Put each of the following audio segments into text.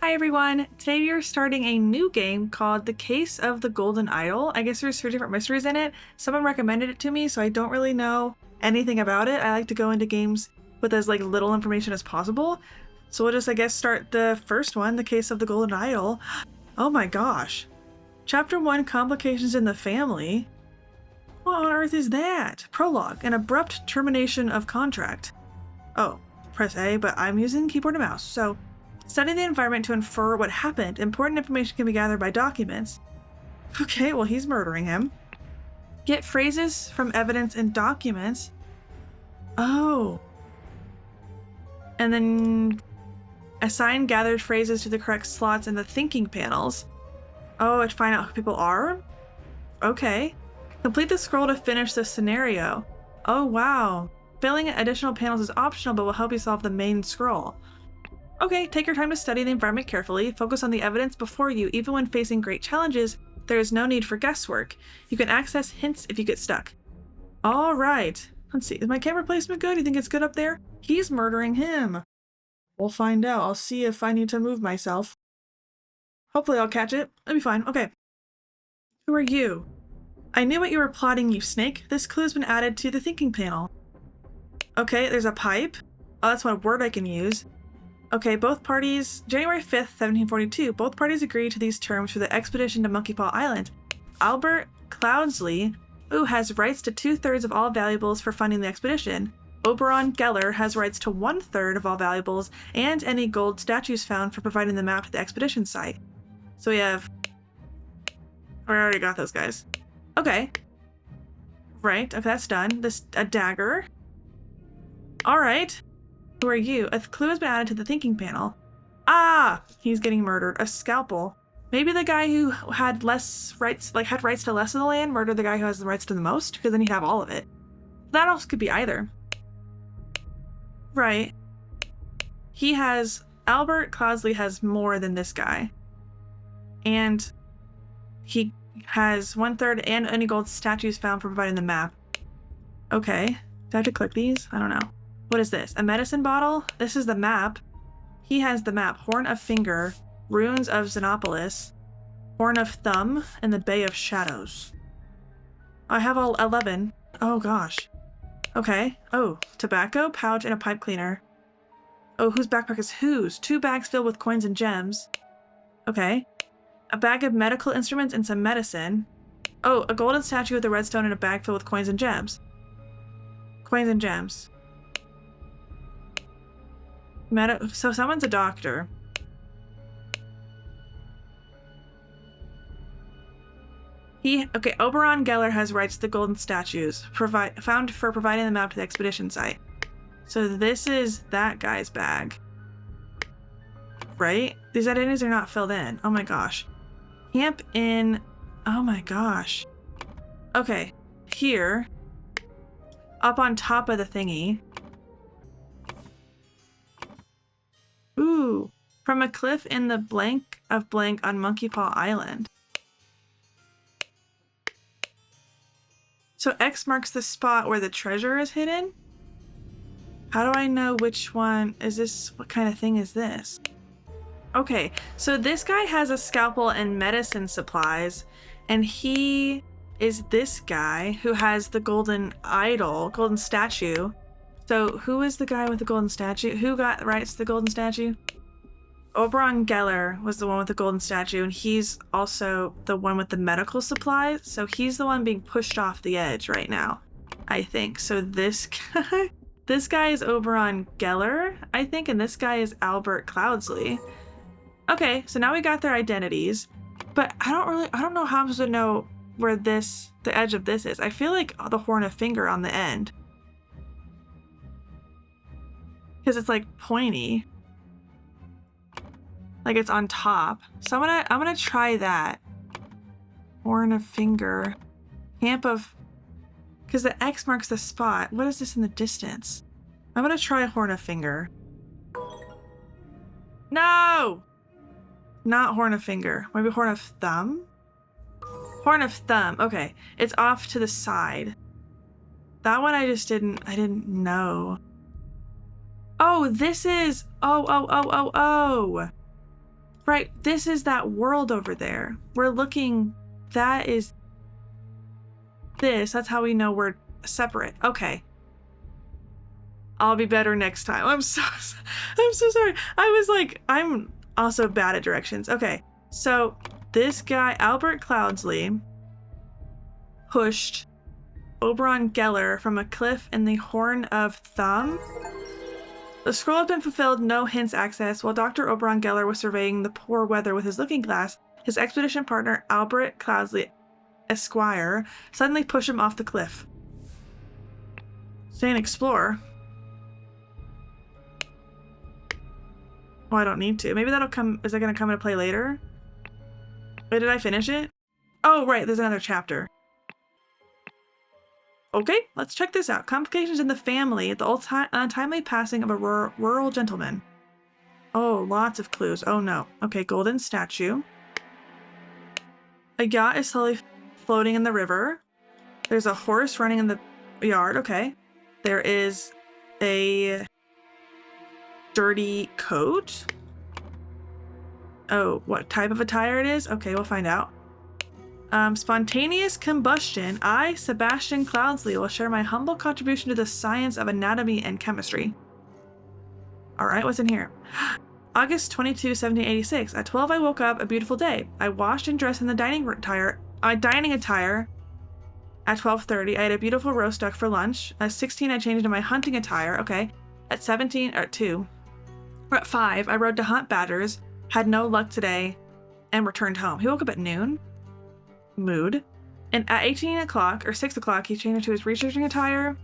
Hi everyone! Today we are starting a new game called The Case of the Golden Idol. I guess there's 3 different mysteries in it. Someone recommended it to me, so I don't really know anything about it. I like to go into games with as little information as possible. So we'll just, I guess, start the first one, The Case of the Golden Idol. Oh my gosh. Chapter 1, Complications in the Family. What on earth is that? Prologue, an abrupt termination of contract. Oh, press A, but I'm using keyboard and mouse, so study the environment to infer what happened. Important information can be gathered by documents. Okay, well, he's murdering him. Get phrases from evidence and documents. Oh. And then assign gathered phrases to the correct slots in the thinking panels. Oh, to find out who people are? Okay. Complete the scroll to finish the scenario. Oh, wow. Filling additional panels is optional, but will help you solve the main scroll. Okay, take your time to study the environment carefully. Focus on the evidence before you. Even when facing great challenges, there is no need for guesswork. You can access hints if you get stuck. All right. Let's see. Is my camera placement good? You think it's good up there? He's murdering him. We'll find out. I'll see if I need to move myself. Hopefully I'll catch it. It'll be fine. Okay. Who are you? I knew what you were plotting, you snake. This clue's been added to the thinking panel. Okay, there's a pipe. Oh, that's one word I can use. Okay, both parties, January 5th, 1742, both parties agreed to these terms for the expedition to Monkey Paw Island. Albert Cloudsley, who has rights to 2/3 of all valuables for funding the expedition. Oberon Geller has rights to 1/3 of all valuables and any gold statues found for providing the map to the expedition site. So we have... I already got those guys. Okay. Right, okay, that's done. A dagger. Alright. Who are you? A clue has been added to the thinking panel. Ah! He's getting murdered. A scalpel. Maybe the guy who had less rights, had rights to less of the land, murdered the guy who has the rights to the most, because then he'd have all of it. That also could be either. Right. He has... Albert Cloudsley has more than this guy. And he has 1/3 and any gold statues found for providing the map. Okay. Do I have to click these? I don't know. What is this? A medicine bottle? This is the map. He has the map. Horn of Finger, Ruins of Xenopolis, Horn of Thumb, and the Bay of Shadows. I have all 11. Oh gosh. Okay. Oh, tobacco, pouch, and a pipe cleaner. Oh, whose backpack is whose? 2 bags filled with coins and gems. Okay. A bag of medical instruments and some medicine. Oh, a golden statue with a red stone and a bag filled with coins and gems. Coins and gems. So someone's a doctor. Okay, Oberon Geller has rights to the golden statues, found for providing the map to the expedition site. So this is that guy's bag. Right? These identities are not filled in. Oh my gosh. Camp in... Oh my gosh. Okay, here. Up on top of the thingy. Ooh, from a cliff in the blank of blank on Monkey Paw Island. So X marks the spot where the treasure is hidden? How do I know which one is this? What kind of thing is this? Okay, so this guy has a scalpel and medicine supplies, and he is this guy who has the golden idol, golden statue. So who is the guy with the golden statue? Who got rights to the golden statue? Oberon Geller was the one with the golden statue, and he's also the one with the medical supplies. So he's the one being pushed off the edge right now, I think. So this guy is Oberon Geller, I think, and this guy is Albert Cloudsley. Okay, so now we got their identities, but I don't know how I'm supposed to know where the edge of this is. I feel like the Horn of Finger on the end. Because it's pointy. It's on top. So I'm gonna try that. Horn of Finger. Camp of... Because the X marks the spot. What is this in the distance? I'm gonna try Horn of Finger. No! Not Horn of Finger. Maybe Horn of Thumb? Horn of Thumb. Okay. It's off to the side. That one I didn't know. Oh, this is... Oh. Right, this is that world over there. We're looking, that is this. That's how we know we're separate. Okay. I'll be better next time. I'm so sorry. I was like, I'm also bad at directions. Okay, so this guy, Albert Cloudsley, pushed Oberon Geller from a cliff in the Horn of Thumb. The scroll had been fulfilled, no hints access. While Dr. Oberon Geller was surveying the poor weather with his looking glass, his expedition partner, Albert Cloudsley, Esquire, suddenly pushed him off the cliff. Stay and explore. Oh, I don't need to. Maybe that'll come. Is that going to come into play later? Wait, did I finish it? Oh, right. There's another chapter. Okay, let's check this out. Complications in the family. The untimely passing of a rural gentleman. Oh, lots of clues. Oh, no. Okay, golden statue. A yacht is slowly floating in the river. There's a horse running in the yard. Okay. There is a dirty coat. Oh, what type of attire it is? Okay, we'll find out. Spontaneous combustion. I, Sebastian Cloudsley, will share my humble contribution to the science of anatomy and chemistry. All right, what's in here? August 22, 1786. At 12, I woke up a beautiful day. I washed and dressed in the dining attire. At 12:30, I had a beautiful roast duck for lunch. At 16, I changed into my hunting attire. Okay. At 17, or 2. At 5, I rode to hunt badgers. Had no luck today, and returned home. He woke up at noon. Mood. And at 18 o'clock or 6 o'clock, he changed into his researching attire.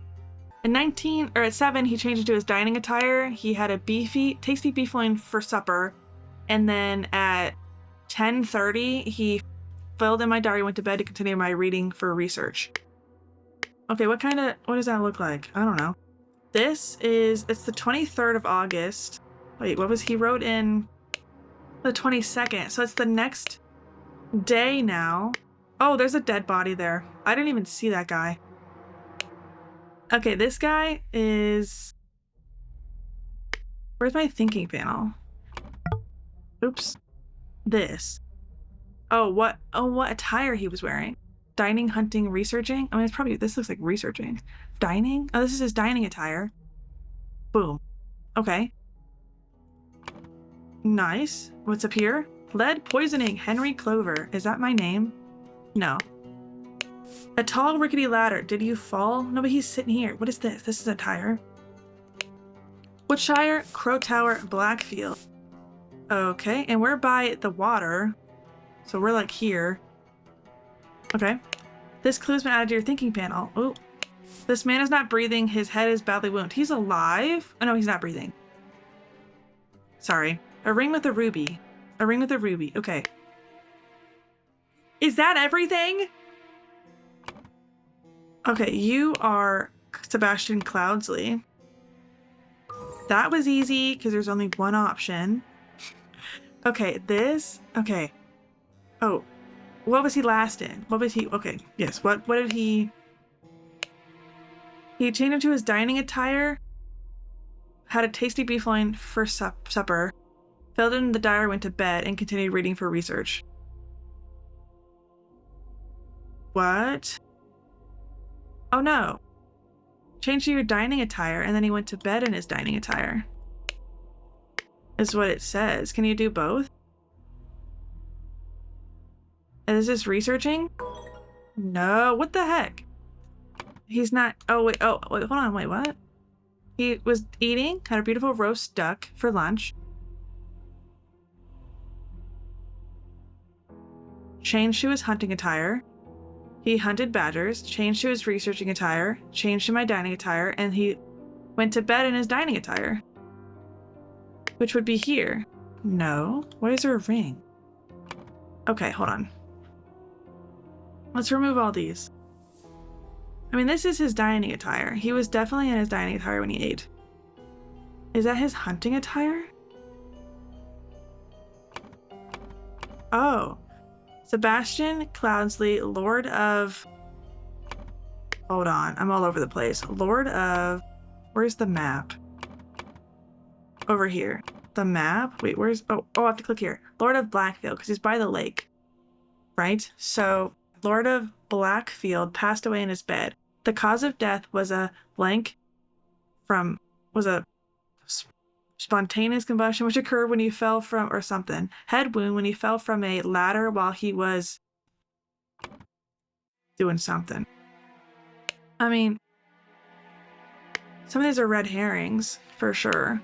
At 7, he changed into his dining attire. He had a tasty beef loin for supper. And then at 10:30, he filled in my diary, went to bed to continue my reading for research. Okay, what does that look like? I don't know. It's the 23rd of August. Wait, he wrote in the 22nd. So it's the next day now. Oh, there's a dead body there. I didn't even see that guy. Okay, this guy is... Where's my thinking panel? Oops. This. Oh, what attire he was wearing. Dining, hunting, researching. I mean, this looks like researching. Dining? Oh, this is his dining attire. Boom. Okay. Nice. What's up here? Lead poisoning, Henry Clover. Is that my name? No. A tall, rickety ladder. Did you fall? No, but he's sitting here. What is this? This is a tire. Woodshire, Crow Tower, Blackfield. Okay, and we're by the water. So we're like here. Okay. This clue's been added to your thinking panel. Oh. This man is not breathing. His head is badly wounded. He's alive? Oh, no, he's not breathing. Sorry. A ring with a ruby. A ring with a ruby. Okay. Is that everything? Okay, you are Sebastian Cloudsley. That was easy because there's only one option. Okay, this. Okay. Oh, what was he last in? What was he? Okay, yes. What did he? He changed into his dining attire. Had a tasty beef loin for supper. Filled in the diary, went to bed, and continued reading for research. What? Oh no. Changed to your dining attire, and then he went to bed in his dining attire. Is what it says. Can you do both? Is this researching? No. What the heck? He's not. Oh, wait. Oh, wait. Hold on. Wait, what? He was eating, had a beautiful roast duck for lunch. Changed to his hunting attire. He hunted badgers, changed to his researching attire, changed to my dining attire, and he went to bed in his dining attire. Which would be here. No. Why is there a ring? Okay, hold on. Let's remove all these. I mean, this is his dining attire. He was definitely in his dining attire when he ate. Is that his hunting attire? Oh. Sebastian Cloudsley, Lord of... Hold on, I'm all over the place. Lord of... Where's the map? Over here. the map. Wait, where's... Oh, I have to click here. Lord of Blackfield, because he's by the lake. Right? So, Lord of Blackfield passed away in his bed. The cause of death was a blank from... was a spontaneous combustion, which occurred when he fell from... or something. Head wound when he fell from a ladder while he was... doing something. I mean... some of these are red herrings, for sure.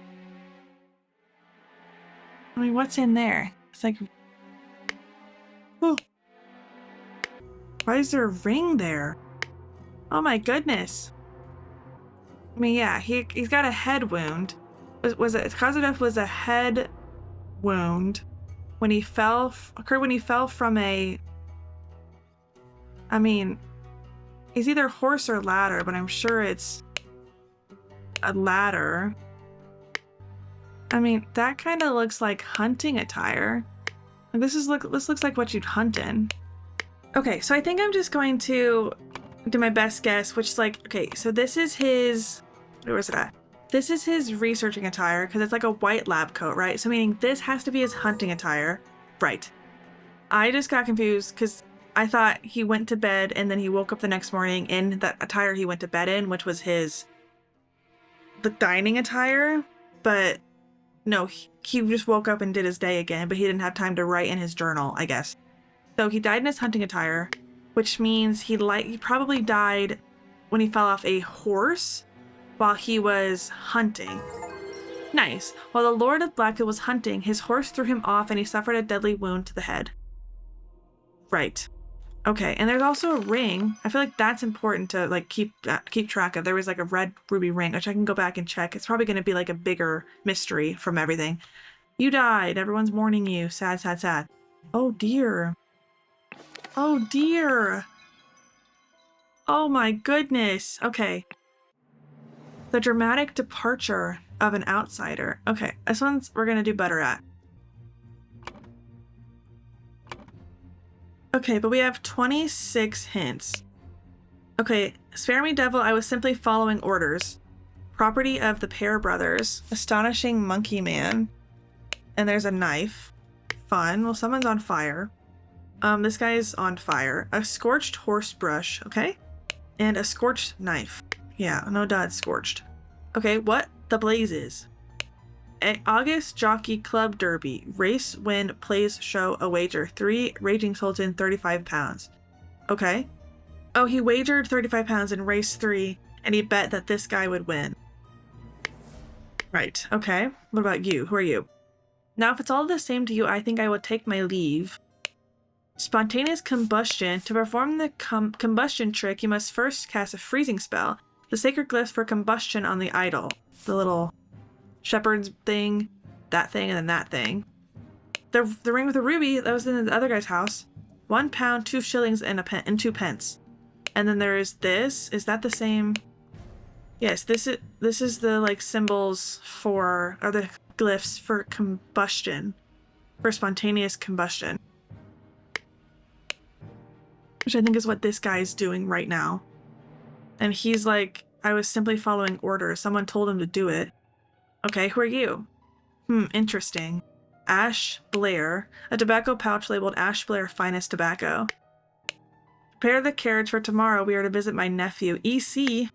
I mean, what's in there? It's like... oh. Why is there a ring there? Oh my goodness. I mean, yeah, he's got a head wound. Was it... cause of death was a head wound when he fell... occurred when he fell from a... I mean, it's either horse or ladder, but I'm sure it's a ladder. I mean, that kind of looks like hunting attire. This looks like what you'd hunt in. Okay, so I think I'm just going to do my best guess, which is like, okay, so this is his, where is it at? This is his researching attire, because it's like a white lab coat, right? So meaning this has to be his hunting attire. Right. I just got confused because I thought he went to bed and then he woke up the next morning in that attire he went to bed in, which was the dining attire, but no, he just woke up and did his day again, but he didn't have time to write in his journal, I guess. So he died in his hunting attire, which means he probably died when he fell off a horse while he was hunting. Nice. While the Lord of Blackfield was hunting, his horse threw him off and he suffered a deadly wound to the head. Right. Okay, and there's also a ring. I feel like that's important to like keep track of. There was like a red ruby ring, which I can go back and check. It's probably going to be like a bigger mystery from everything. You died. Everyone's mourning you. Sad, sad, sad. Oh dear. Oh dear. Oh my goodness. Okay. The dramatic departure of an outsider. Okay, this one's we're going to do better at. Okay, but we have 26 hints. Okay, spare me, devil, I was simply following orders. Property of the Pear Brothers. Astonishing Monkey Man. And there's a knife. Fun. Well, someone's on fire. This guy is on fire. A scorched horse brush, okay? And a scorched knife. Yeah, no doubt it's scorched. Okay, what the blazes? August Jockey Club Derby. Race, win, plays, show, a wager. 3, Raging Sultan, 35 pounds. Okay. Oh, he wagered 35 pounds in race 3, and he bet that this guy would win. Right, okay. What about you? Who are you? Now, if it's all the same to you, I think I will take my leave. Spontaneous combustion. To perform the combustion trick, you must first cast a freezing spell. The sacred glyphs for combustion on the idol. The little shepherd's thing, that thing, and then that thing. The ring with the ruby, that was in the other guy's house. 1 pound, 2 shillings, and 2 pence. And then there is this. Is that the same? Yes, this is the like symbols for, or the glyphs for combustion, for spontaneous combustion. Which I think is what this guy is doing right now. And he's like, I was simply following orders. Someone told him to do it. Okay, who are you? Interesting. Ash Blair. A tobacco pouch labeled Ash Blair Finest Tobacco. Prepare the carriage for tomorrow. We are to visit my nephew. EC.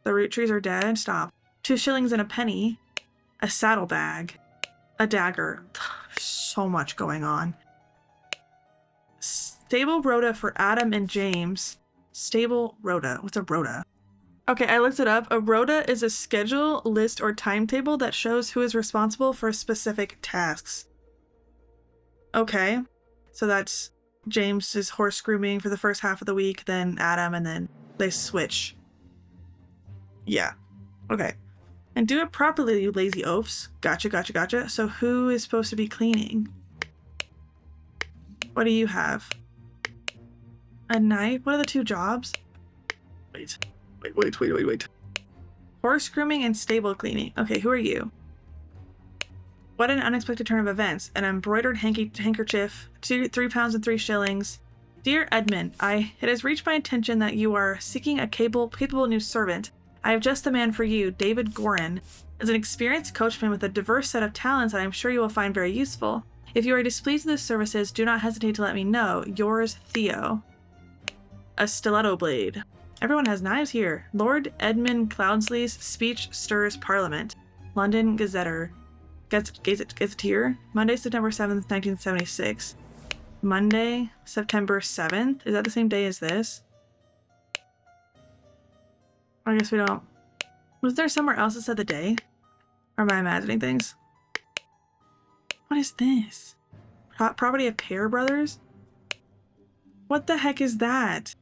The root trees are dead. Stop. 2 shillings and a penny. A saddlebag. A dagger. So much going on. Stable rota for Adam and James. Stable rota. What's a rota? Okay, I looked it up. A rota is a schedule, list, or timetable that shows who is responsible for specific tasks. Okay, so that's James's horse grooming for the first half of the week, then Adam, and then they switch. Yeah, okay. And do it properly, you lazy oafs. Gotcha, gotcha, gotcha. So who is supposed to be cleaning? What do you have? A knife? What are the 2 jobs? Wait. Horse grooming and stable cleaning. Okay, who are you? What an unexpected turn of events. An embroidered handkerchief, 3 pounds and 3 shillings. Dear Edmund, it has reached my attention that you are seeking a capable new servant. I have just the man for you. David Gorin is an experienced coachman with a diverse set of talents that I'm sure you will find very useful. If you are displeased with his services, do not hesitate to let me know. Yours, Theo. A stiletto blade. Everyone has knives here. Lord Edmund Cloudsley's speech stirs Parliament. London Gazetteer. Gazetteer. Monday, September 7th, 1976. Monday, September 7th? Is that the same day as this? I guess we don't. Was there somewhere else that said the day? Or am I imagining things? What is this? Property of Pear Brothers? What the heck is that?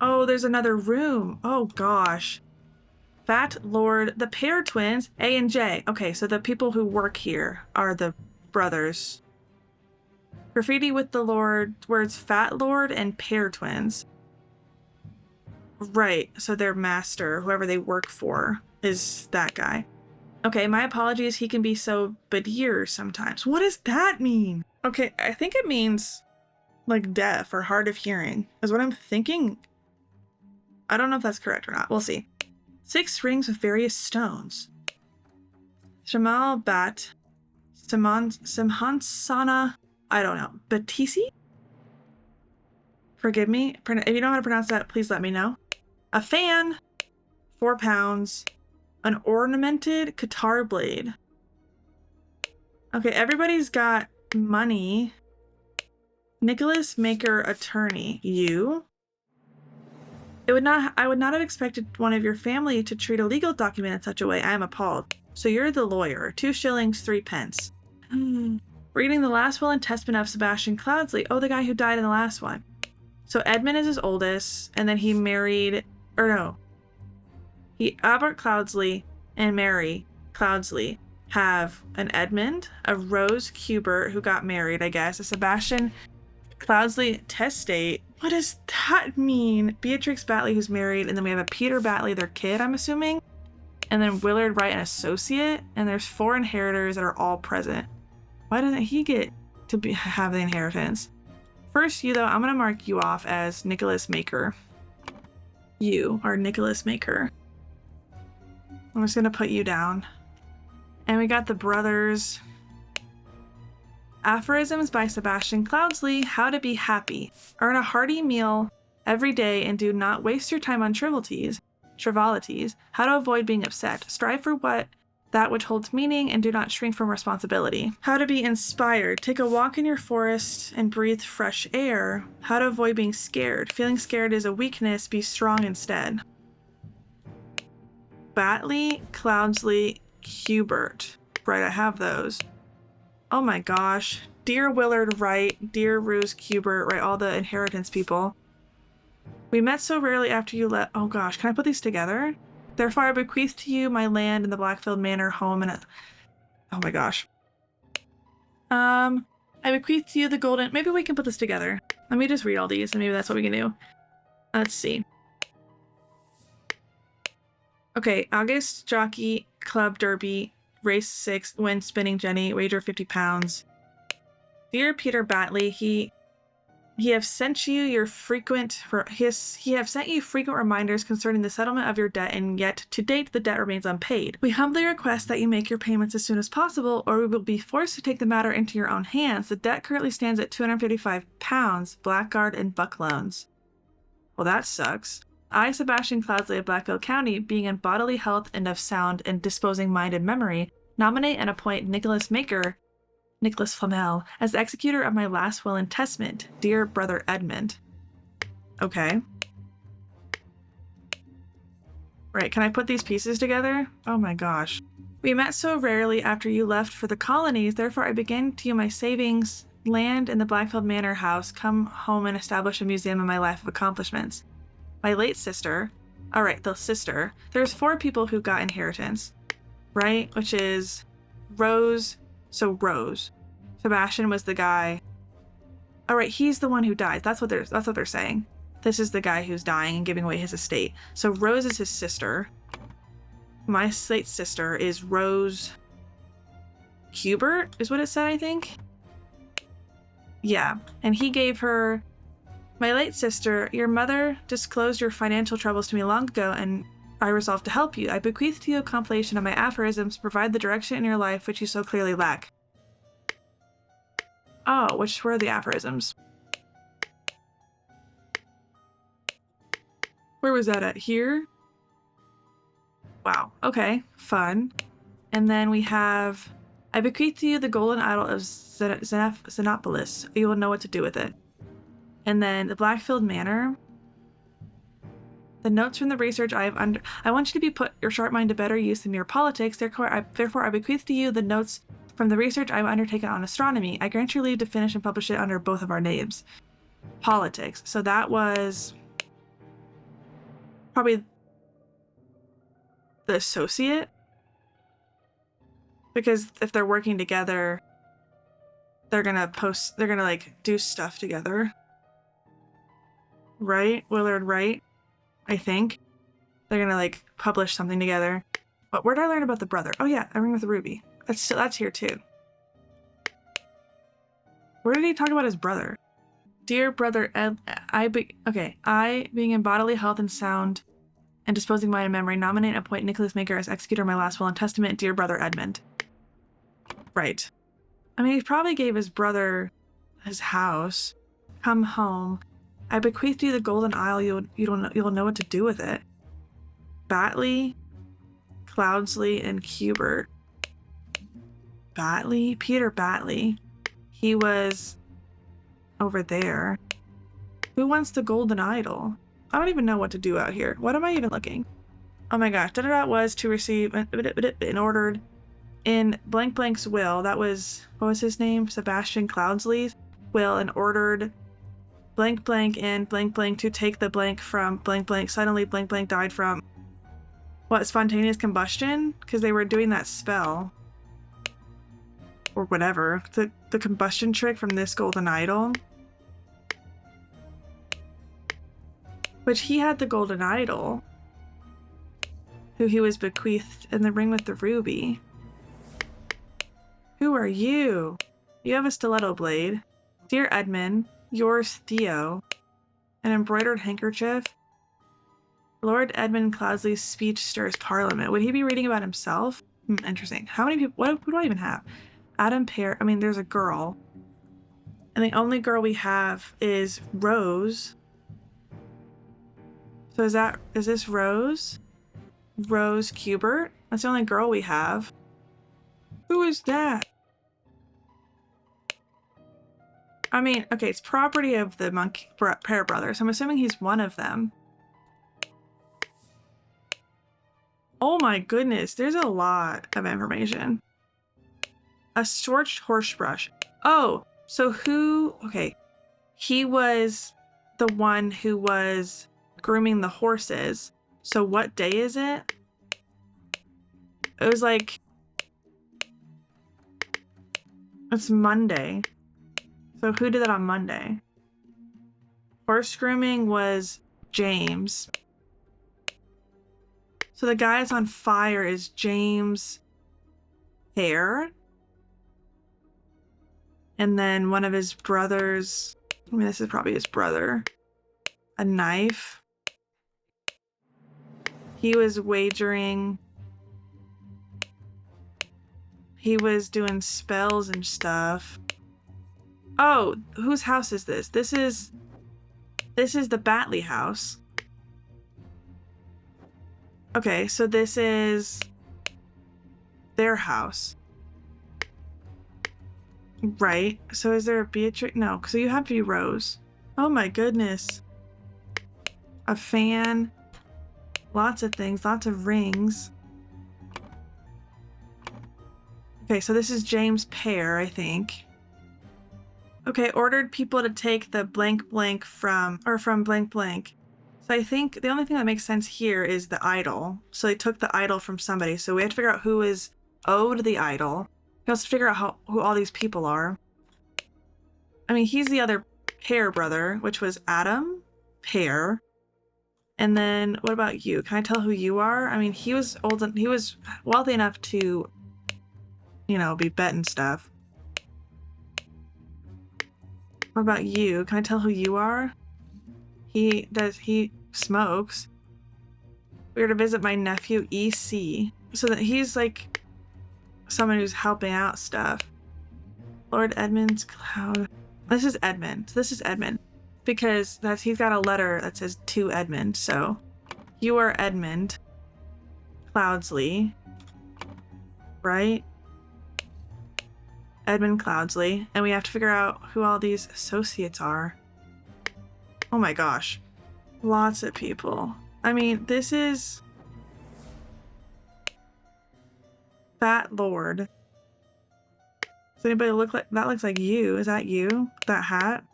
Oh, there's another room. Oh gosh. Fat Lord, the Pear twins, A and J. Okay, so the people who work here are the brothers. Graffiti with the Lord, words Fat Lord and Pear twins. Right, so their master, whoever they work for, is that guy. Okay, my apologies, he can be so badir sometimes. What does that mean? Okay, I think it means like deaf or hard of hearing, is what I'm thinking. I don't know if that's correct or not. We'll see. 6 rings with various stones. Shamal Bat. Simhansana. I don't know. Batisi? Forgive me. If you know how to pronounce that, please let me know. A fan. 4 pounds. An ornamented guitar blade. Okay, everybody's got money. Nicholas Maker attorney. You? I would not have expected one of your family to treat a legal document in such a way. I am appalled. So you're the lawyer. 2 shillings, 3 pence. Reading the last will and testament of Sebastian Cloudsley. Oh, the guy who died in the last one. So Edmund is his oldest, and then he married, or no. Albert Cloudsley and Mary Cloudsley have an Edmund, a Rose Kubert who got married, I guess, a Sebastian Cloudsley testate. What does that mean? Beatrix Batley, who's married, and then we have a Peter Batley, their kid, I'm assuming. And then Willard Wright, an associate, and there's 4 inheritors that are all present. Why doesn't he get to have the inheritance? First, you though, I'm gonna mark you off as Nicholas Maker. You are Nicholas Maker. I'm just gonna put you down. And we got the brothers. Aphorisms by Sebastian Cloudsley. How to be happy. Earn a hearty meal every day and do not waste your time on frivolities. How to avoid being upset. Strive for that which holds meaning and do not shrink from responsibility. How to be inspired. Take a walk in your forest and breathe fresh air. How to avoid being scared. Feeling scared is a weakness. Be strong instead. Batley, Cloudsley, Kubert. Right, I have those. Oh my gosh. Dear Willard Wright, dear Rose Kubert, right, all the inheritance people. We met so rarely after you left. Oh gosh, can I put these together? Therefore I bequeath to you my land in the Blackfield Manor home and oh my gosh. I bequeath to you the golden. Maybe we can put this together. Let me just read all these and maybe that's what we can do. Let's see. Okay, August Jockey Club Derby. Race 6, win spinning Jenny, wager 50 pounds. Dear Peter Batley, he have sent you frequent reminders concerning the settlement of your debt, and yet to date the debt remains unpaid. We humbly request that you make your payments as soon as possible, or we will be forced to take the matter into your own hands. The debt currently stands at 255 pounds, blackguard and buck loans. Well, that sucks. I, Sebastian Cloudsley of Blackfield County, being in bodily health and of sound and disposing mind and memory, nominate and appoint Nicholas Flamel, as the executor of my last will and testament, dear brother Edmund. Okay. Right, can I put these pieces together? Oh my gosh. We met so rarely after you left for the colonies, therefore I began to you my savings, land in the Blackfield Manor house, come home and establish a museum of my life of accomplishments. My late sister, alright, the sister, there's 4 people who got inheritance, right? Which is Rose, so Rose. Sebastian was the guy. Alright, he's the one who died. That's what they're saying. This is the guy who's dying and giving away his estate. So Rose is his sister. My late sister is Rose Kubert, is what it said, I think. Yeah, and he gave her My late sister, your mother disclosed your financial troubles to me long ago, and I resolved to help you. I bequeath to you a compilation of my aphorisms to provide the direction in your life which you so clearly lack. Oh, which were the aphorisms? Where was that at? Here? Wow. Okay. Fun. And then we have, I bequeath to you the golden idol of Xenopolis. You will know what to do with it. And then the Blackfield Manor. The notes from the research I want you to be put your sharp mind to better use than mere politics. Therefore, I bequeath to you the notes from the research I have undertaken on astronomy. I grant you leave to finish and publish it under both of our names. Politics. So that was probably the associate. Because if they're working together, they're gonna like do stuff together. Right? Willard Wright, I think. They're gonna like publish something together. But where did I learn about the brother? Oh yeah, A Ring with a Ruby. That's here too. Where did he talk about his brother? Dear brother Ed, I being in bodily health and sound and disposing mind and memory, nominate and appoint Nicholas Maker as executor of my last will and testament, dear brother Edmund. Right. I mean, he probably gave his brother his house. Come home. I bequeath to you the golden isle. You'll know what to do with it. Batley, Cloudsley, and Hubert. Batley? Peter Batley. He was over there. Who wants the golden idol? I don't even know what to do out here. What am I even looking? Oh my gosh. Da-da-da was to receive and ordered in blank blank's will. That was, what was his name? Sebastian Cloudsley's will, and ordered blank blank and blank blank to take the blank from blank blank. Suddenly blank blank died from what, spontaneous combustion? Because they were doing that spell or whatever, the combustion trick from this golden idol, which he had the golden idol, who he was bequeathed in the ring with the ruby. Who are you? You have a stiletto blade. Dear Edmund, yours Theo. An embroidered handkerchief. Lord Edmund Cloudsley's speech stirs Parliament. Would he be reading about himself? Interesting. How many people? Who do I even have? Adam Pear. I mean, there's a girl. And the only girl we have is Rose. So is this Rose? Rose Cubert? That's the only girl we have. Who is that? I mean, okay, it's property of the Monkey Pear brothers. I'm assuming he's one of them. Oh my goodness, there's a lot of information. A scorched horse brush. Oh, so who, okay, he was the one who was grooming the horses. So what day is it? It was like, it's Monday. So who did that on Monday? Horse grooming was James. So the guy that's on fire is James Hare. And then one of his brothers, I mean, this is probably his brother. A knife. He was wagering. He was doing spells and stuff. Oh, whose house is this? This is the Batley house. Okay, so this is their house. Right. So is there a Beatrix? No, so you have to be Rose. Oh my goodness. A fan. Lots of things, lots of rings. Okay, so this is James Pear, I think. Okay, ordered people to take the blank blank from blank blank. So I think the only thing that makes sense here is the idol. So they took the idol from somebody. So we have to figure out who is owed the idol. We also figure out who all these people are. I mean, he's the other Pear brother, which was Adam Pear. And then what about you? Can I tell who you are? I mean, he was old and he was wealthy enough to, you know, be betting stuff. What about you? Can I tell who you are? He smokes. We're to visit my nephew EC. So that he's like someone who's helping out stuff. Lord Edmund's Cloud. This is Edmund. This is Edmund. Because he's got a letter that says to Edmund. So you are Edmund Cloudsley. Right? Edmund Cloudsley. And we have to figure out who all these associates are. Oh my gosh. Lots of people. I mean, this is Fat Lord. Does anybody look like that? Looks like you. Is that you? That hat?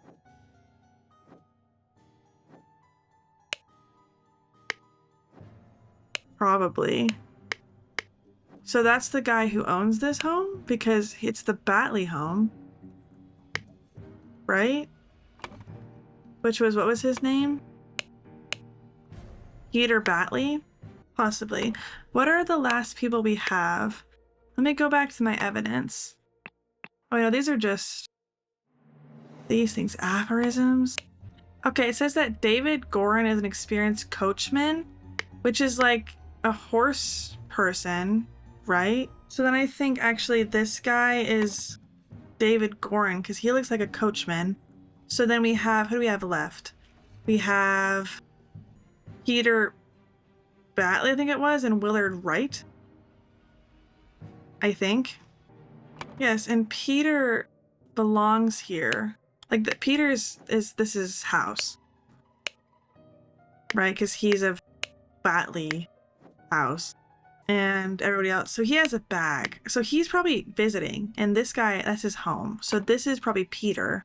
Probably. So that's the guy who owns this home because it's the Batley home. Right? Which was, what was his name? Peter Batley? Possibly. What are the last people we have? Let me go back to my evidence. Oh, no, these are just these things. Aphorisms. Okay, it says that David Gorin is an experienced coachman, which is like a horse person, right? So then I think actually this guy is David Gorin because he looks like a coachman. So then we have, who do we have left? We have Peter Batley, I think it was, and Willard Wright. I think. Yes, and Peter belongs here. Like, Peter's is his house. Right? Because he's a Batley house. And everybody else. So he has a bag. So he's probably visiting. And this guy, that's his home. So this is probably Peter.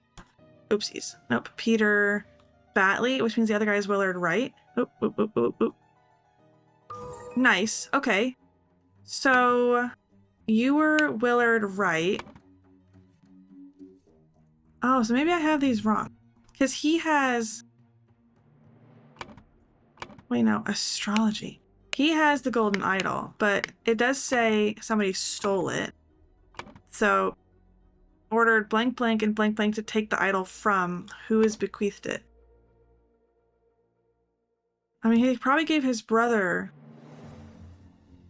Oopsies. Nope. Peter Batley, which means the other guy is Willard Wright. Oop, oop, oop, oop, oop. Nice. Okay. So you were Willard Wright. Oh, so maybe I have these wrong. Because he has... Wait, no. Astrology. He has the golden idol, but it does say somebody stole it. So, ordered blank blank and blank blank to take the idol from who has bequeathed it. I mean, he probably gave his brother...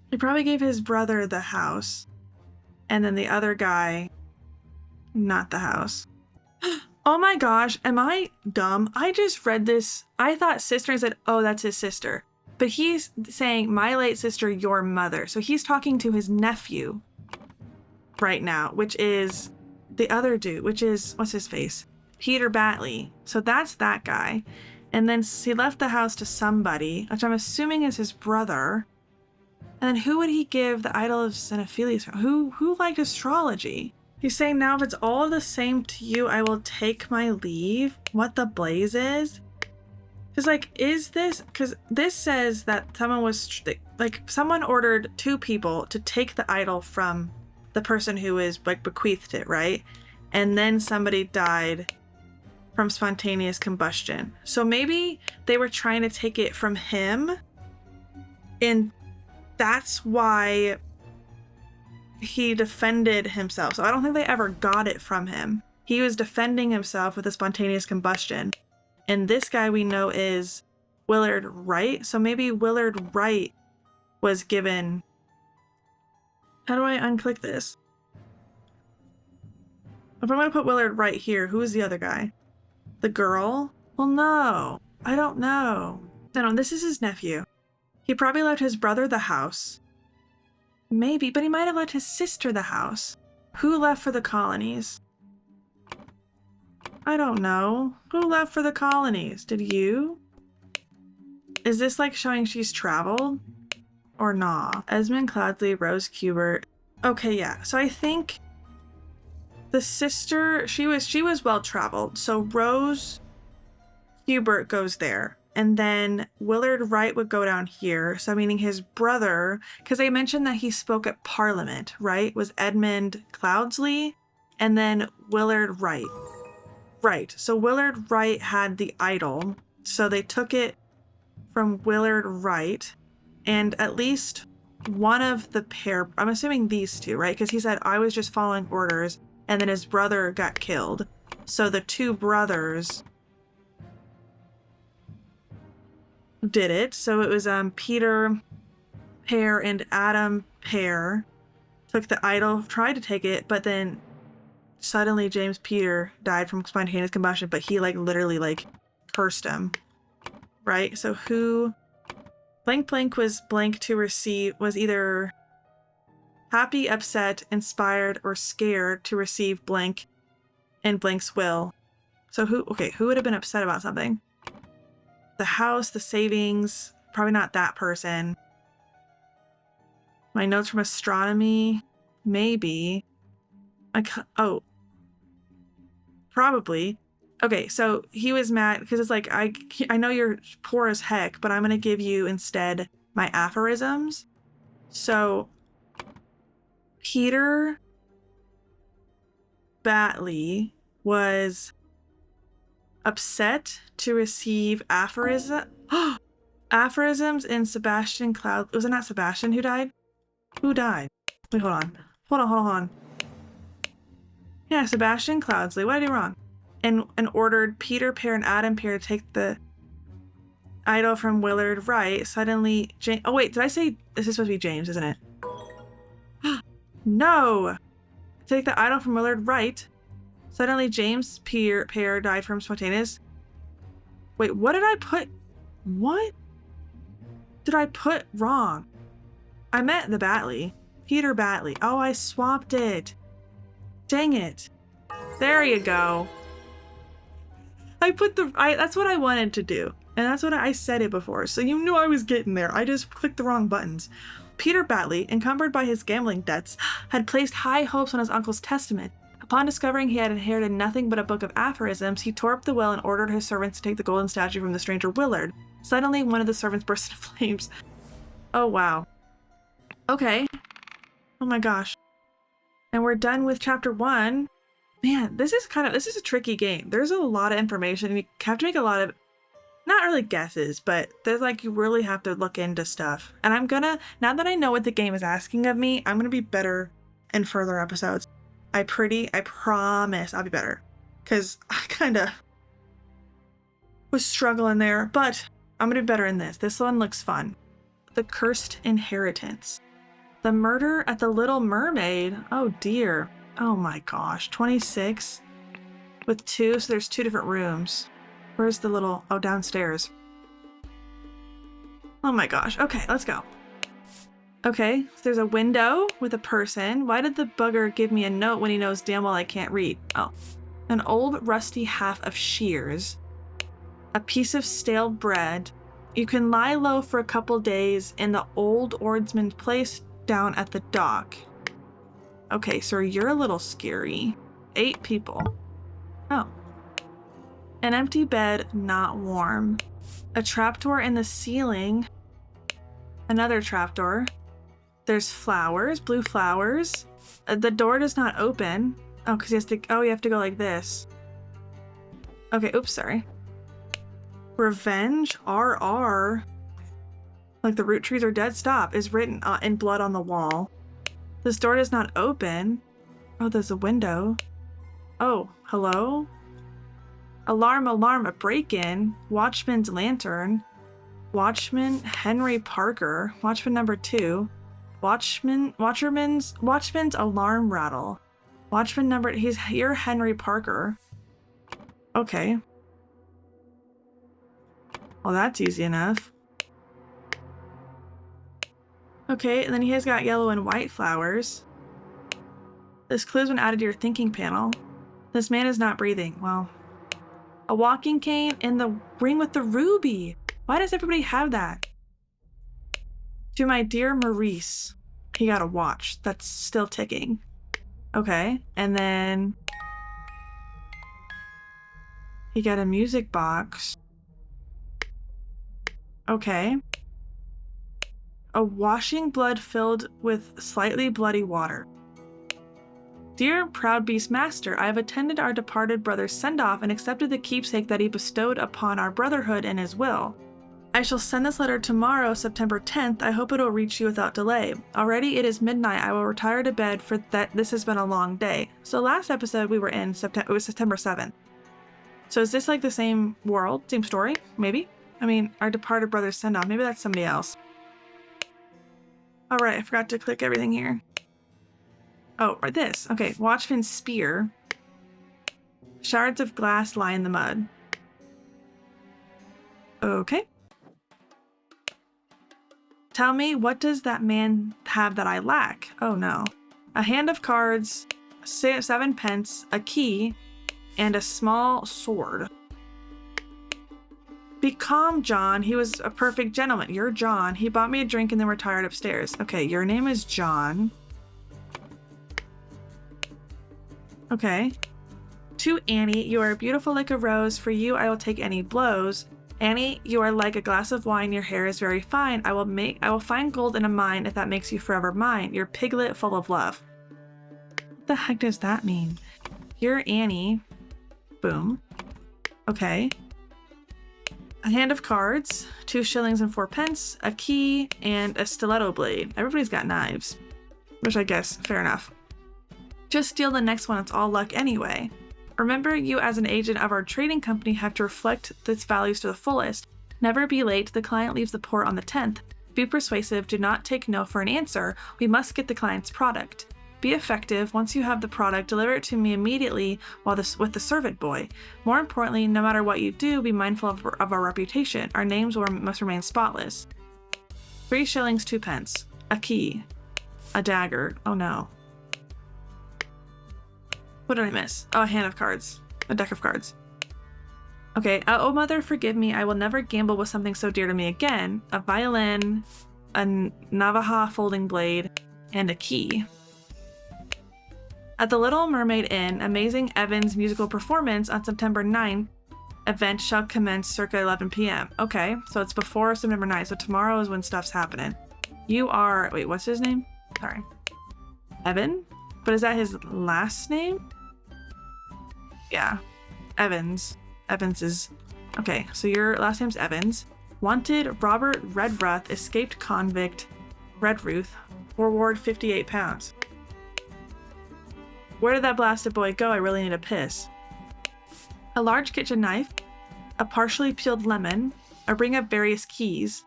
He probably gave his brother the house. And then the other guy, not the house. Oh my gosh, am I dumb? I just read this. I thought sister and said, oh, that's his sister. But he's saying, my late sister, your mother. So he's talking to his nephew right now, which is the other dude, which is, what's his face? Peter Batley. So that's that guy. And then he left the house to somebody, which I'm assuming is his brother. And then who would he give the idol of Xenophilius from? Who liked astrology? He's saying, now if it's all the same to you, I will take my leave. What the blaze is? Because, like, is this... Because this says that someone was... Like, someone ordered two people to take the idol from the person who is, like, bequeathed it, right? And then somebody died from spontaneous combustion. So maybe they were trying to take it from him. And that's why he defended himself. So I don't think they ever got it from him. He was defending himself with a spontaneous combustion. And this guy we know is Willard Wright. So maybe Willard Wright was given... How do I unclick this? If I'm going to put Willard Wright here, who is the other guy? The girl? Well, no. I don't know. No, this is his nephew. He probably left his brother the house. Maybe, but he might have left his sister the house. Who left for the colonies? I don't know. Who left for the colonies? Did you? Is this like showing she's traveled? Or nah? Esmond Cloudsley, Rose Kubert. Okay, yeah. So I think the sister, she was well traveled. So Rose Kubert goes there. And then Willard Wright would go down here. So meaning his brother, because they mentioned that he spoke at Parliament, right? Was Edmund Cloudsley and then Willard Wright. Right. So Willard Wright had the idol. So they took it from Willard Wright. And at least one of the pair, I'm assuming these two, right? Because he said, I was just following orders. And then his brother got killed. So the two brothers did it. So it was Peter Pear and Adam Pear took the idol, tried to take it, but then suddenly James Peter died from spontaneous combustion, but he like literally like cursed him. Right? So who blank blank was blank to receive was either happy, upset, inspired, or scared to receive blank in blank's will. So who would have been upset about something? The house, the savings, probably not that person. My notes from astronomy, maybe. Probably. Okay, so he was mad because it's like, I know you're poor as heck, but I'm going to give you instead my aphorisms. So Peter Batley was upset to receive aphorisms in Sebastian Cloud. Was it not Sebastian who died? Who died? Wait, hold on. Yeah, Sebastian Cloudsley. What did I do wrong? And ordered Peter Pear and Adam Pear to take the idol from Willard Wright. Suddenly, oh wait, did I say this is supposed to be James, isn't it? No! Take the idol from Willard Wright. Suddenly, James Pear died from spontaneous. Wait, what did I put? What did I put wrong? I meant the Batley. Peter Batley. Oh, I swapped it. Dang it. There you go. That's what I wanted to do. And that's what I said it before. So you knew I was getting there. I just clicked the wrong buttons. Peter Batley, encumbered by his gambling debts, had placed high hopes on his uncle's testament. Upon discovering he had inherited nothing but a book of aphorisms, he tore up the will and ordered his servants to take the golden statue from the stranger Willard. Suddenly, one of the servants burst into flames. Oh, wow. Okay. Oh my gosh. And we're done with chapter 1. Man, this is a tricky game. There's a lot of information and you have to make a lot of, not really guesses, but there's like, you really have to look into stuff. And now that I know what the game is asking of me, I'm gonna be better in further episodes. I promise I'll be better. Cause I kinda was struggling there, but I'm gonna be better in this. This one looks fun. The Cursed Inheritance. The Murder at the Little Mermaid. Oh dear. Oh my gosh. 26 with 2. So there's 2 different rooms. Where's the little, oh, downstairs. Oh my gosh. Okay, let's go. Okay, so there's a window with a person. Why did the bugger give me a note when he knows damn well I can't read? Oh, an old rusty half of shears. A piece of stale bread. You can lie low for a couple days in the old oarsman's place down at the dock. Okay, sir, you're a little scary. 8 people. Oh. An empty bed, not warm. A trapdoor in the ceiling. Another trapdoor. There's flowers, blue flowers. The door does not open. Oh, because you have to go like this. Okay, oops, sorry. Revenge, RR. Like the root trees are dead, stop, is written in blood on the wall. This door does not open. Oh, there's a window. Oh, hello? Alarm, alarm, a break-in. Watchman's lantern. Watchman Henry Parker. Watchman number 2. Watchman's alarm rattle. Watchman number, you're Henry Parker. Okay. Well, that's easy enough. Okay, and then he has got yellow and white flowers. This clue's been added to your thinking panel. This man is not breathing. Well, a walking cane and the ring with the ruby. Why does everybody have that? To my dear Maurice. He got a watch that's still ticking. Okay, and then he got a music box. Okay. A washing blood filled with slightly bloody water. Dear proud beast master, I have attended our departed brother's send-off and accepted the keepsake that he bestowed upon our brotherhood in his will. I shall send this letter tomorrow, September 10th. I hope it will reach you without delay. Already it is midnight. I will retire to bed for that. This has been a long day. So last episode we were in September 7th. So is this like the same world, same story? Maybe? I mean, our departed brother send off. Maybe that's somebody else. All right, I forgot to click everything here. Oh, right, this. Okay, Watchman's Spear. Shards of glass lie in the mud. Okay. Tell me, what does that man have that I lack? Oh no. A hand of cards, 7 pence, a key, and a small sword. Be calm, John. He was a perfect gentleman. You're John. He bought me a drink and then retired upstairs. Okay, your name is John. Okay. To Annie, you are beautiful like a rose. For you, I will take any blows. Annie, you are like a glass of wine. Your hair is very fine. I will find gold in a mine if that makes you forever mine. Your piglet full of love. What the heck does that mean? You're Annie. Boom. Okay. A hand of cards, 2 shillings and 4 pence, a key, and a stiletto blade. Everybody's got knives, which I guess, fair enough. Just steal the next one. It's all luck anyway. Remember, you as an agent of our trading company have to reflect its values to the fullest. Never be late. The client leaves the port on the 10th. Be persuasive. Do not take no for an answer. We must get the client's product. Be effective. Once you have the product, deliver it to me immediately with the servant boy. More importantly, no matter what you do, be mindful of our reputation. Our names must remain spotless. 3 shillings, 2 pence. A key. A dagger. Oh no. What did I miss? Oh, a hand of cards. A deck of cards. Okay. Oh, mother, forgive me. I will never gamble with something so dear to me again. A violin, a Navaja folding blade, and a key. At the Little Mermaid Inn, Amazing Evan's musical performance on September 9th event shall commence circa 11 p.m. Okay, so it's before September 9th, so tomorrow is when stuff's happening. You are... Wait, what's his name? Sorry. Evan? But is that his last name? Yeah. Evans. Evans is... Okay, so your last name's Evans. Wanted, Robert Redruth, escaped convict, Redruth. Reward £58. Where did that blasted boy go? I really need a piss. A large kitchen knife, a partially peeled lemon, a ring of various keys.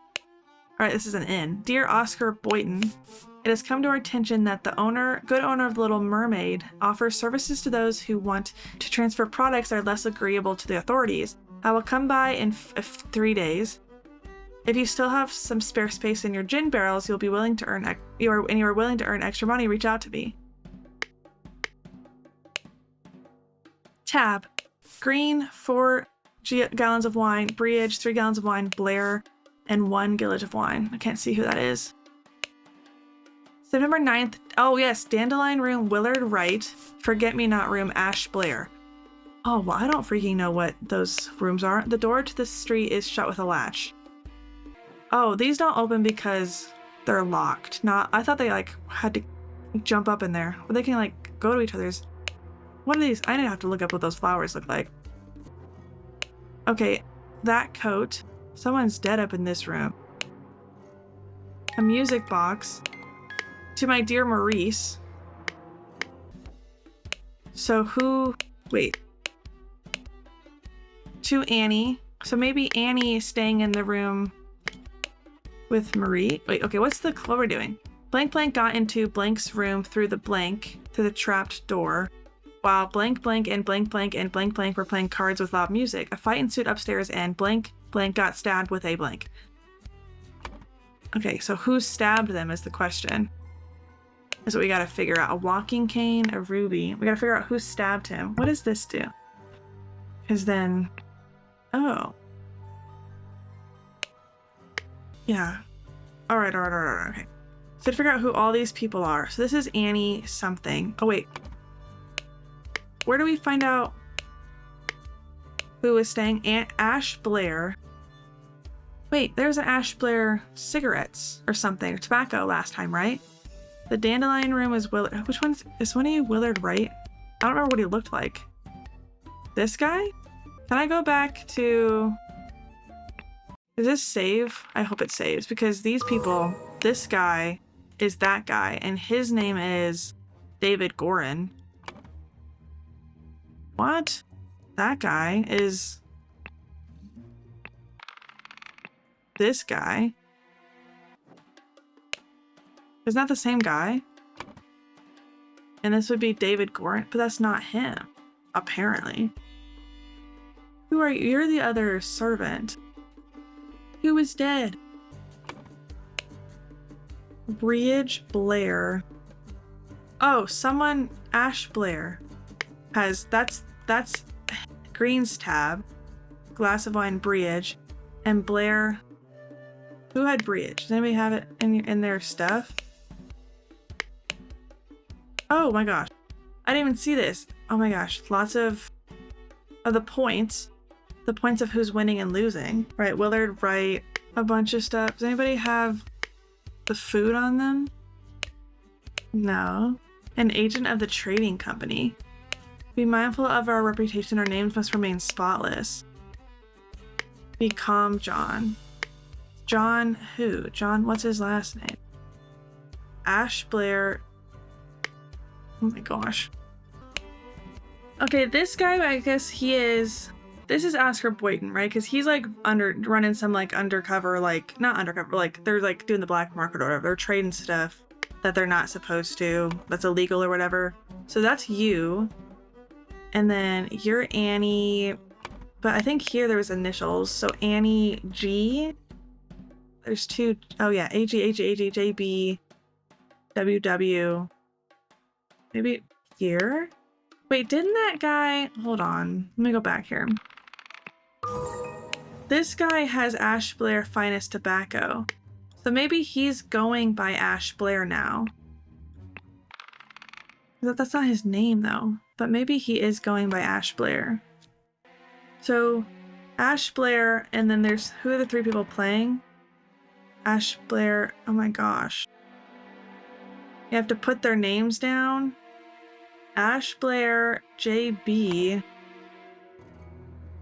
All right, this is an inn. Dear Oscar Boynton, it has come to our attention that the good owner of the Little Mermaid offers services to those who want to transfer products that are less agreeable to the authorities. I will come by in 3 days. If you still have some spare space in your gin barrels, you are willing to earn extra money, reach out to me. Tab. Green, 4 gallons of wine. Breage, 3 gallons of wine. Blair, and 1 gillage of wine. I can't see who that is. September 9th. Oh, yes. Dandelion Room, Willard Wright. Forget-Me-Not Room, Ash Blair. Oh, well, I don't freaking know what those rooms are. The door to the street is shut with a latch. Oh, these don't open because they're locked. I thought they, had to jump up in there. But they can, go to each other's... What are these? I didn't have to look up what those flowers look like. Okay, that coat. Someone's dead up in this room. A music box. To my dear Maurice. So who... Wait. To Annie. So maybe Annie is staying in the room with Marie. Wait, okay, what we're doing? Blank Blank got into Blank's room through the trapped door. While Blank Blank and Blank Blank and Blank Blank were playing cards with loud music. A fight ensued upstairs and Blank Blank got stabbed with a blank. Okay, so who stabbed them is the question. Is what we gotta figure out. A walking cane, a ruby. We gotta figure out who stabbed him. What does this do? Because then... Oh. Yeah. Alright, okay. So to figure out who all these people are. So this is Annie something. Oh, wait. Where do we find out who is staying? Ash Blair. Wait, there's an Ash Blair cigarettes or something. Or tobacco last time, right? The Dandelion Room is Willard. Which one's... Is one of you Willard Wright? I don't remember what he looked like. This guy? Can I go back to... Does this save? I hope it saves. Because these people... This guy is that guy. And his name is David Gorin. What? That guy is... this guy. Isn't that the same guy? And this would be David Gort, but that's not him, apparently. Who are you? You're the other servant. Who is dead? Bridge Blair. Oh, someone, Ash Blair has, that's Green's tab, glass of wine, Bridge, and Blair. Who had Bridge? Does anybody have it in their stuff? Oh my gosh. I didn't even see this. Oh my gosh. Lots of the points. The points of who's winning and losing. Right, Willard, Wright, a bunch of stuff. Does anybody have the food on them? No. An agent of the trading company. Be mindful of our reputation. Our names must remain spotless. Be calm, John. John who? John, what's his last name? Ash Blair. Oh my gosh. Okay, this guy, I guess he is... This is Oscar Boynton, right? Because he's like running some like undercover, like not undercover, like they're like doing the black market or whatever. They're trading stuff that they're not supposed to, that's illegal or whatever. So that's you. And then you're Annie, but I think here there was initials. So Annie G. There's two, oh yeah, AG, JB, WW. Maybe here? Wait, didn't that guy, hold on, let me go back here. This guy has Ash Blair Finest Tobacco. So maybe he's going by Ash Blair now. That's not his name though, but maybe he is going by Ash Blair. So Ash Blair, and then there's, who are the three people playing? Ash Blair, oh my gosh. You have to put their names down. Ash Blair, JB,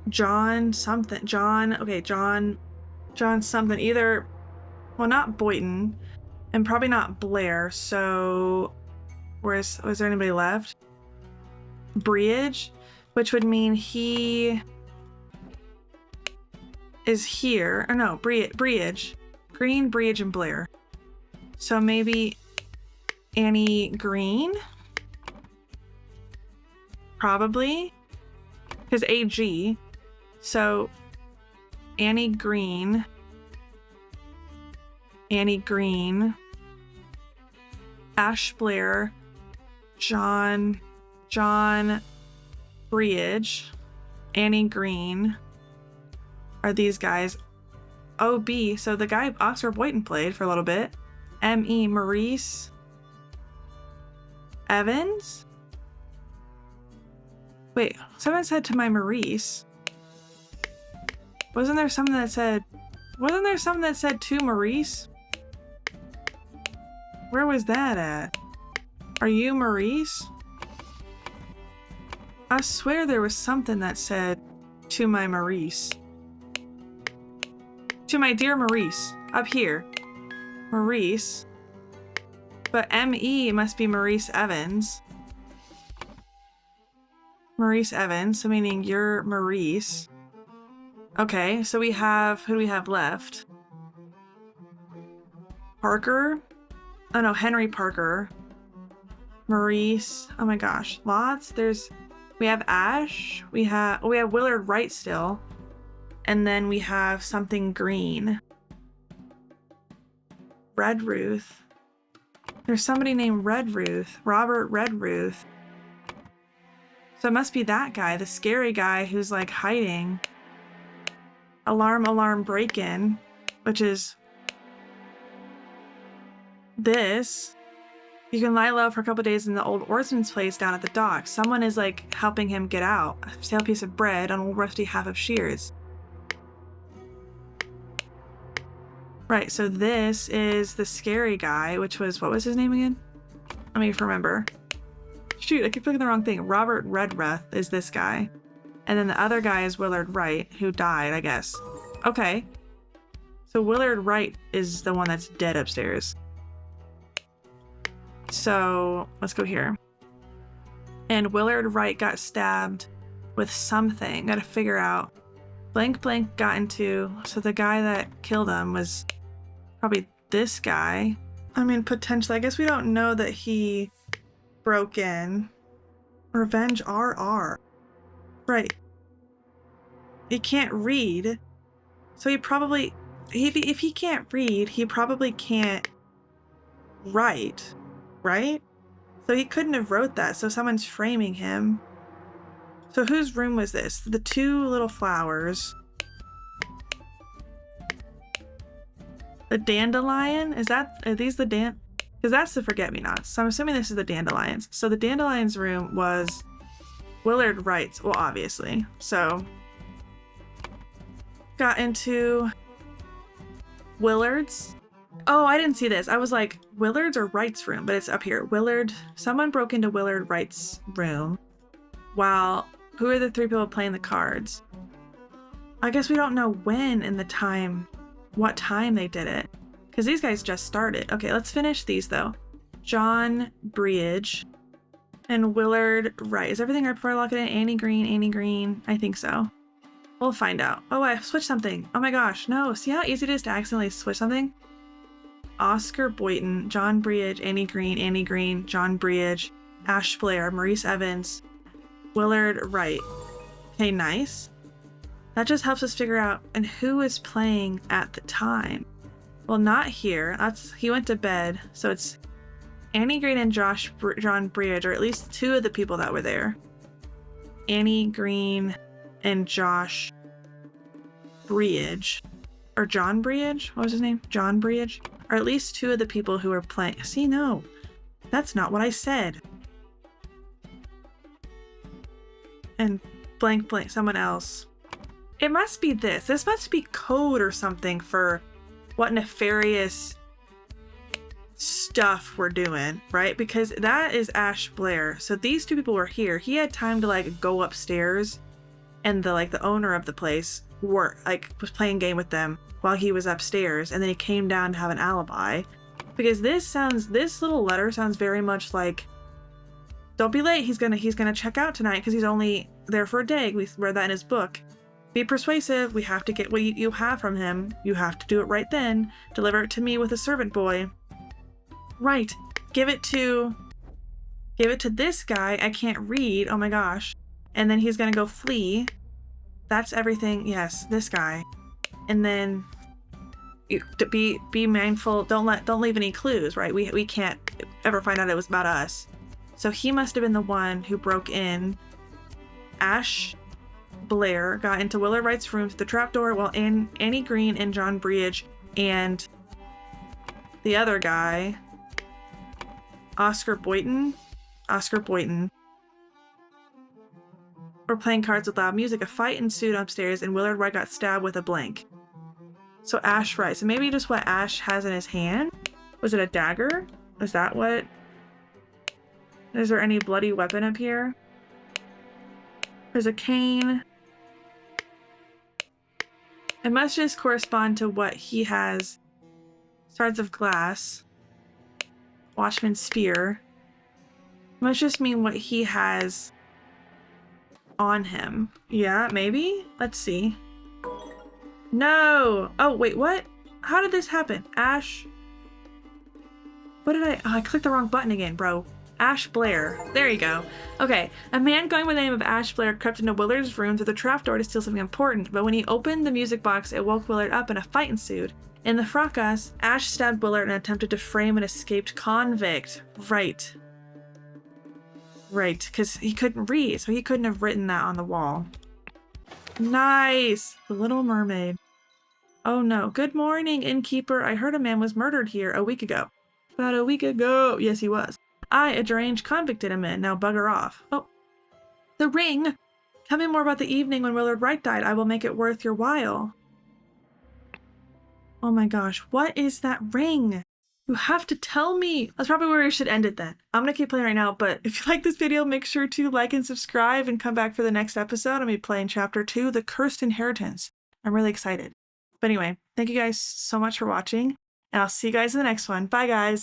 John something, John, okay, John something, either, well, not Boynton, and probably not Blair, so, was there anybody left? Bridge, which would mean he is here, or no, Bridge, Green, Bridge, and Blair. So maybe Annie Green? Probably, because AG, so Annie Green, Ash Blair, John Bridge, Annie Green are these guys. OB, so the guy Oscar Boynton played for a little bit. ME Maurice Evans. Wait, someone said to my Maurice. Wasn't there something that said to Maurice? Where was that at? Are you Maurice? I swear there was something that said to my Maurice. To my dear Maurice. Up here. Maurice. But ME must be Maurice Evans. Maurice Evans, so meaning you're Maurice. Okay, so we have, who do we have left? Parker? Oh no, Henry Parker. Maurice, oh my gosh, lots. We have Ash, we have Willard Wright still. And then we have something Green. Redruth. There's somebody named Redruth, Robert Redruth. So it must be that guy, the scary guy who's like hiding. Alarm, break-in, which is this. You can lie low for a couple days in the old oarsman's place down at the dock. Someone is like helping him get out. A stale piece of bread on an old rusty half of shears. Right, so this is the scary guy, which was, what was his name again? Let me remember. Shoot, I keep clicking the wrong thing. Robert Redruth is this guy. And then the other guy is Willard Wright, who died, I guess. Okay. So Willard Wright is the one that's dead upstairs. So let's go here. And Willard Wright got stabbed with something. Gotta figure out Blank Blank got into, so the guy that killed him was probably this guy. I mean, potentially. I guess we don't know that he broke in. Revenge RR. Right. He can't read. So he probably, if he can't read, he probably can't write, right? So he couldn't have wrote that, so someone's framing him. So whose room was this? The two little flowers. The dandelion? Are these the because that's the forget-me-nots. So I'm assuming this is the dandelions. So the dandelions room was Willard Wright's, well, obviously. So got into Willard's. Oh, I didn't see this. I was like, Willard's or Wright's room, but it's up here. Someone broke into Willard Wright's room. While, who are the three people playing the cards? I guess we don't know when in the time, what time they did it. Because these guys just started. Okay, let's finish these though. John Breage and Willard Wright. Is everything right before I lock it in? Annie Green. I think so. We'll find out. Oh, I switched something. Oh my gosh, no. See how easy it is to accidentally switch something? Oscar Boynton, John Breage, Annie Green, John Breage, Ash Blair, Maurice Evans, Willard Wright. Okay, nice. That just helps us figure out and who is playing at the time. Well, not here. He went to bed, so it's Annie Green and John Breage, or at least two of the people that were there. Annie Green and Josh Breage, or John Breage? What was his name? John Breage? Or at least two of the people who were playing. See, no, that's not what I said. And blank, someone else. It must be this. This must be code or something for what nefarious stuff we're doing, right? Because that is Ash Blair. So these two people were here. He had time to like go upstairs, and the owner of the place was playing game with them while he was upstairs, and then he came down to have an alibi. Because this little letter sounds very much like, don't be late, he's gonna check out tonight because he's only there for a day. We read that in his book. Be persuasive. We have to get what you have from him. You have to do it right then. Deliver it to me with a servant boy. Right. Give it to this guy. I can't read. Oh my gosh. And then he's gonna go flee. That's everything. Yes, this guy. And then be mindful. Don't leave any clues, right? We can't ever find out it was about us. So he must have been the one who broke in. Ash Blair got into Willard Wright's room through the trapdoor while Annie Green and John Breage and the other guy, Oscar Boynton, were playing cards with loud music. A fight ensued upstairs and Willard Wright got stabbed with a blank. So Ash Wright. So maybe just what Ash has in his hand? Was it a dagger? Is that what? Is there any bloody weapon up here? There's a cane. It must just correspond to what he has. Shards of glass. Watchman's spear. It must just mean what he has on him. Yeah, maybe? Let's see. No! Oh, wait, what? How did this happen? Ash. What did I clicked the wrong button again, bro. Ash Blair. There you go. Okay, a man going by the name of Ash Blair crept into Willard's room through the trapdoor to steal something important, but when he opened the music box, it woke Willard up and a fight ensued. In the fracas, Ash stabbed Willard and attempted to frame an escaped convict. Right, because he couldn't read, so he couldn't have written that on the wall. Nice! The Little Mermaid. Oh no. Good morning, innkeeper. I heard a man was murdered here a week ago. About a week ago. Yes, he was. I, a deranged convict, did him in. Now bugger off. Oh. The ring! Tell me more about the evening when Willard Wright died. I will make it worth your while. Oh my gosh. What is that ring? You have to tell me. That's probably where we should end it then. I'm going to keep playing right now, but if you like this video, make sure to like and subscribe and come back for the next episode. I'm going to be playing Chapter 2, The Cursed Inheritance. I'm really excited. But anyway, thank you guys so much for watching, and I'll see you guys in the next one. Bye, guys.